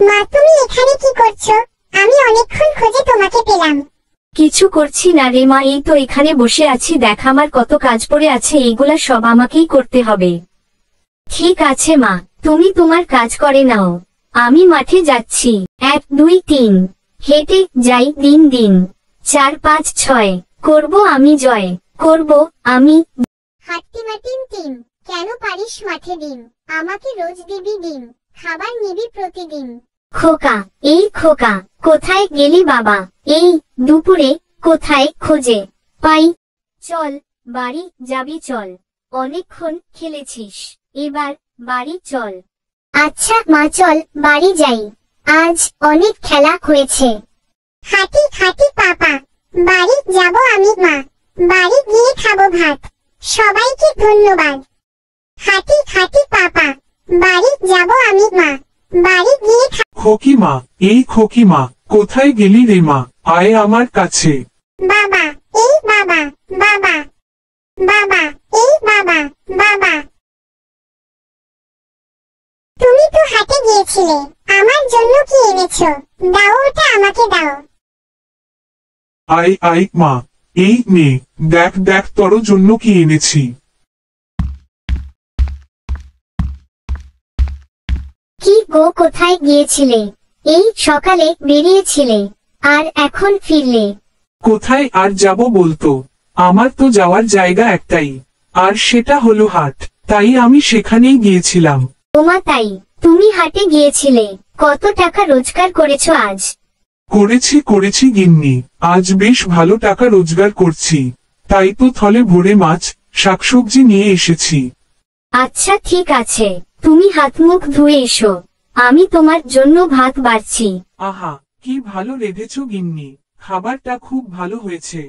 মা, তুমি এখানে কি করছো? আমি অনেকক্ষণ খোঁজে তোমাকে পেলাম। কিছু করছি না রে মা, এই তো এখানে বসে আছি। দেখ আমার কত কাজ পড়ে আছে, এইগুলা সব আমাকেই করতে হবে। ঠিক আছে মা, তুমি তোমার কাজ করে নাও, আমি মাঠে যাচ্ছি। 1 2 3 হেঁটে যাই দিন দিন, 4 5 6 করব আমি জয়, করব আমি। হাট্টি মাটিম টিম, কেন পারিস মাঠে ডিম? আমাকে রোজ দিবি ডিম, খাবার নিবি প্রতিদিন। খোকা, এই খোকা, কোথায় গেলি বাবা? এই দুপুরে কোথায় খোঁজে পাই? চল বাড়ি যাবি চল, অনেকক্ষণ খেলেছিস, এবার বাড়ি চল। আচ্ছা মা, চল বাড়ি যাই, আজ অনেক খেলা হয়েছে। হাঁটি হাঁটি পাপা, বাড়ি যাব আমি মা, বাড়ি গিয়ে খাবো ভাত, সবাইকে ধন্যবাদ। হাঁটি হাঁটি পাপা, বাড়ি যাব আমি মা, বাড়ি গিয়ে খোকিমা, এই খোকিমা, কোথায় গেলি রে মা? আয় আমার কাছে। বাবা, এই বাবা, বাবা, বাবা, এই বাবা, বাবা। তুমি তো হাটে গিয়েছিলে, আমার জন্য কি এনেছো? দাও, ওটা আমাকে দাও। আয় আয় মা, এই নে, দেখ দেখ তোর জন্য কি এনেছি। কি গো, কোথায় গিয়েছিলে? এই সকালে বেরিয়েছিলে, আর এখন ফিরলে? কোথায় আর যাব বলতো, আমার তো যাওয়ার জায়গা একটাই, আর সেটা হলো হাট, তাই আমি সেখানেই গিয়েছিলাম। ওমা, তাই? তুমি হাটে গিয়েছিলে, কত টাকা রোজগার করেছো আজ? করেছি গিন্নি, আজ বেশ ভালো টাকা রোজগার করছি, তাই তো থলে ভরে মাছ শাকসবজি নিয়ে এসেছি। আচ্ছা ঠিক আছে, তুমি হাত মুখ ধুয়ে এসো, আমি তোমার জন্য ভাত বাড়ছি। আহা, কি ভালো রেঁধেছো গিন্নি, খাবারটা খুব ভালো হয়েছে।